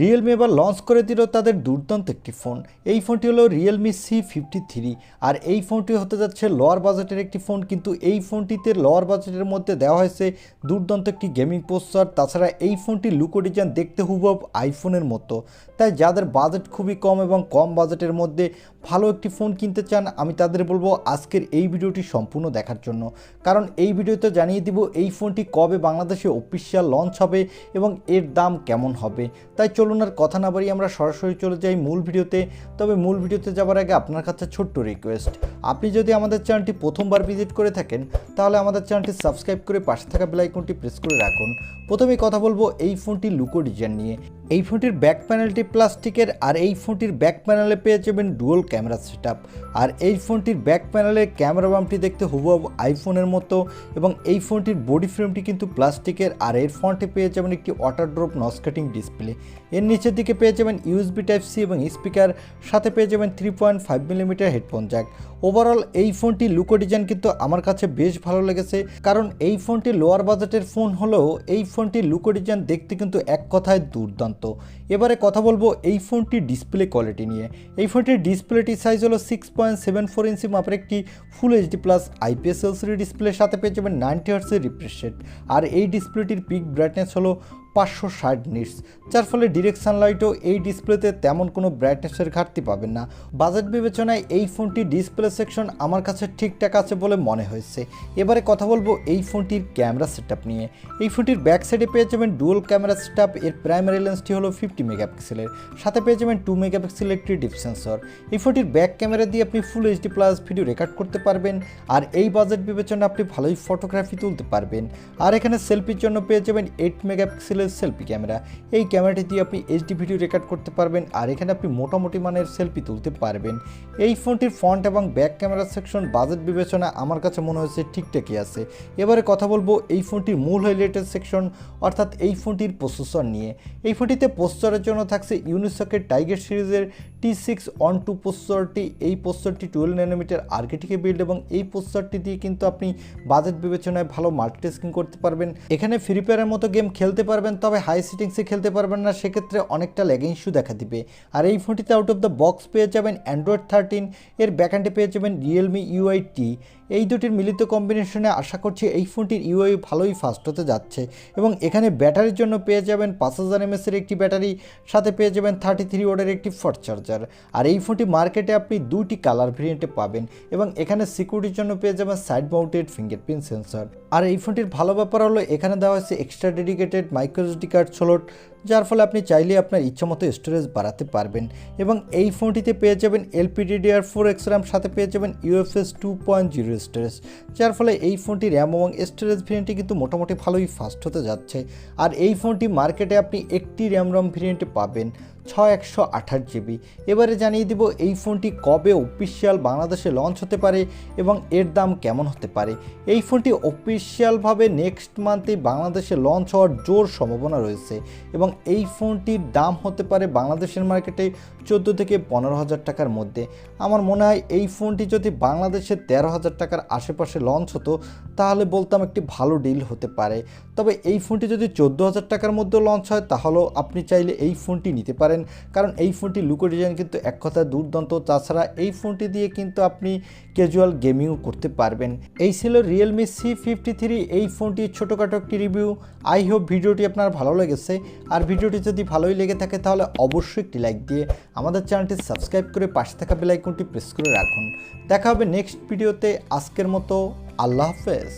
Realme এবার launch করে দিল তাদের দুর্দান্ত একটি ফোন। এই ফোনটি হলো রিয়েলমি C53। আর এই ফোনটি হতে যাচ্ছে লোয়ার বাজেটের একটি ফোন, কিন্তু এই ফোনটিতে লোয়ার বাজেটের মধ্যে দেওয়া হয়েছে দুর্দান্ত একটি গেমিং প্রসেসর। তাছাড়া এই ফোনটির লুকো ডিজাইন দেখতে হুবহু আইফোনের মতো। তাই যাদের বাজেট খুবই কম এবং কম বাজেটের মধ্যে ভালো একটি ফোন কিনতে চান, আমি তাদের বলবো আজকের এই ভিডিওটি সম্পূর্ণ দেখার জন্য। কারণ এই ভিডিওতে জানিয়ে দিব এই ফোনটি কবে বাংলাদেশে অফিসিয়াল লঞ্চ হবে এবং এর দাম কেমন হবে। তাই চলুন আর কথা না বাড়িয়ে আমরা সরাসরি চলে যাই মূল ভিডিওতে। তবে মূল ভিডিওতে যাওয়ার আগে আপনার কাছে ছোট্ট রিকোয়েস্ট, আপনি যদি আমাদের চ্যানেলটি প্রথমবার ভিজিট করে থাকেন তাহলে আমাদের চ্যানেলটি সাবস্ক্রাইব করে পাশে থাকা বেল আইকনটি প্রেস করে রাখুন। প্রথমেই কথা বলবো এই ফোনটির লুকো ডিজাইন নিয়ে। এই ফোনটির ব্যাক প্যানেলটি প্লাস্টিকের, আর এই ফোনটির ব্যাক প্যানেলে পেয়ে যাবেন ডুয়াল ক্যামেরা সেটআপ। আর এই ফোনটির ব্যাক প্যানেলের ক্যামেরা বাম্পটি দেখতে হুবহু আইফোনের মতো, এবং এই ফোনটির বডি ফ্রেমটি কিন্তু প্লাস্টিকের। আর এর ফ্রন্টে পেয়ে যাবেন একটি water drop notch cutting display. এর নিচের দিকে পেয়ে যাবেন ইউএসবি টাইপ সি এবং স্পিকার, সাথে পেয়ে যাবেন 3.5 মিলিমিটার হেডফোন জ্যাক। ওভারঅল এই ফোনটির লুকো ডিজাইন কিন্তু আমার কাছে বেশ ভালো লেগেছে, কারণ এই ফোনটি লোয়ার বাজেটের ফোন হলেও এই ফোনটির লুকো ডিজাইন দেখতে কিন্তু এক কথায় দুর্দান্ত। এবারে কথা বলবো এই ফোনটির ডিসপ্লে কোয়ালিটি নিয়ে। এই ফোনটির ডিসপ্লেটি সাইজ হলো 6.74 ইঞ্চি মাপের একটি full HD plus IPS LCD ডিসপ্লের সাথে পেয়ে যাবেন 90 হার্টজের রিফ্রেশ রেট। আর এই ডিসপ্লেটির পিক ব্রাইটনেস হলো 560 নিটস, যার ফলে ডিরেক্ট সানলাইটও এই ডিসপ্লেতে তেমন কোনো ব্রাইটনেসের ঘাটতি পাবেন না। বাজেট বিবেচনায় এই ফোনটির ডিসপ্লে সেকশন আমার কাছে ঠিকঠাক আছে বলে মনে হয়েছে। এবারে কথা বলবো এই ফোনটির ক্যামেরা সেটআপ নিয়ে। এই ফোনটির ব্যাক সাইডে পেয়ে যাবেন ডুয়াল ক্যামেরা সেটআপ। এর প্রাইমারি লেন্সটি হলো 50 মেগাপিক্সেলের, সাথে পেয়ে যাবেন 2 মেগাপিক্সেলের একটি ডিপ সেন্সর। এই ফোনটির ব্যাক ক্যামেরা দিয়ে আপনি full HD plus video record করতে পারবেন, আর এই বাজেট বিবেচনায় আপনি ভালোই ফটোগ্রাফি তুলতে পারবেন। আর এখানে সেলফির জন্য পেয়ে যাবেন 8 মেগাপিক্সেলের সেলফি ক্যামেরা। এই ক্যামেরাটি দিয়ে আপনি এইচডি ভিডিও রেকর্ড করতে পারবেন, আর এখানে আপনি মোটামুটি মানের সেলফি তুলতে পারবেন। এই ফোনটির ফ্রন্ট এবং ব্যাক ক্যামেরা সেকশন বাজেট বিবেচনা আমার কাছে মনে হয়েছে ঠিকঠাকই আছে। এবারে কথা বলবো এই ফোনটির মূল হাইলাইটের সেকশন, অর্থাৎ এই ফোনটির প্রসেসর নিয়ে। এই ফোনটিতে প্রসেসরের জন্য থাকছে ইউনিসকের টাইগার সিরিজের T612 প্রসেসরটি। এই প্রসেসরটি 12 ন্যানোমিটার আর্কিটেক্টে বিল্ড, এবং এই প্রসেসরটি দিয়ে কিন্তু আপনি বাজেট বিবেচনায় ভালো মাল্টিটাস্কিং করতে পারবেন। এখানে ফ্রি ফায়ারের মতো গেম খেলতে পারবেন, তবে হাই সেটিংসে খেলতে পারবেন না, সেক্ষেত্রে অনেকটা ল্যাগিং ইস্যু দেখা দিবে। আর এই ফোনটিতে আউট অফ দ্য বক্স পেয়ে যাবেন অ্যান্ড্রয়েড 13, এর ব্যাকএন্ডে পেয়ে যাবেন রিয়েলমি ইউআই-টি। এই দুটির মিলিত কম্বিনেশনে আশা করছি এই ফোনটির ইউআই ভালোই ফাস্ট হতে যাচ্ছে। এবং এখানে ব্যাটারির জন্য পেয়ে যাবেন 5000 mAh-এর একটি ব্যাটারি, সাথে পেয়ে যাবেন 33 ওয়াটের একটি ফাস্ট চার্জার। আর এই ফোনটি মার্কেটে আপনি দুটি কালার ভেরিয়েন্টে পাবেন, এবং এখানে সিকিউরিটির জন্য পেয়ে যাবেন সাইড মাউন্টেড ফিঙ্গারপ্রিন্ট সেন্সর। আর এই ফোনটির ভালো ব্যাপার হলো এখানে দেওয়া হয়েছে extra dedicated microSD card slot, যার ফলে আপনি চাইলে আপনার ইচ্ছামতো স্টোরেজ বাড়াতে পারবেন। এবং এই ফোনটিতে পেয়ে যাবেন LPDDR4X RAM, সাথে পেয়ে যাবেন UFS 2.0 স্টোরেজ, যার ফলে এই ফোনটি র্যাম এবং স্টোরেজ ভেরিয়েন্টে কিন্তু মোটামুটি ভালোই ফাস্ট হতে যাচ্ছে। আর এই ফোনটি মার্কেটে আপনি একটি র্যাম রম ভেরিয়েন্টে পাবেন 128 GB। এবারে জানিয়ে দিব এই ফোনটি কবে অফিসিয়াল বাংলাদেশে লঞ্চ হতে পারে এবং এর দাম কেমন হতে পারে। এই ফোনটি অফিসিয়ালভাবে নেক্সট মান্থেই বাংলাদেশে লঞ্চ হওয়ার জোর সম্ভাবনা রয়েছে, এবং এই ফোনটির দাম হতে পারে বাংলাদেশের মার্কেটে 14 থেকে 15,000 টাকার মধ্যে। আমার মনে হয় এই ফোনটি যদি বাংলাদেশে 13,000 টাকার আশেপাশে লঞ্চ হতো তাহলে বলতাম একটি ভালো ডিল হতে পারে। তবে এই ফোনটি যদি 14,000 টাকার মধ্যে লঞ্চ হয় তাহলেও আপনি চাইলে এই ফোনটি নিতে পারেন, কারণ এই ফোনটির লুকো ডিজাইন কিন্তু এক কথায় দুর্দান্ত। তাছাড়া এই ফোনটি দিয়ে কিন্তু আপনি ক্যাজুয়াল গেমিংও করতে পারবেন। এই ছিল রিয়েলমি C53, এই ফোনটির ছোটোখাটো একটি রিভিউ। আই হোপ ভিডিওটি আপনার ভালো লেগেছে। আর ভিডিওটি যদি ভালোই লেগে থাকে তাহলে অবশ্যই একটি লাইক দিয়ে আমাদের চ্যানেলটি সাবস্ক্রাইব করে পাশে থাকা বেল আইকনটি প্রেস করে রাখুন। দেখা হবে নেক্সট ভিডিওতে। আজকের মতো আল্লাহ হাফেজ।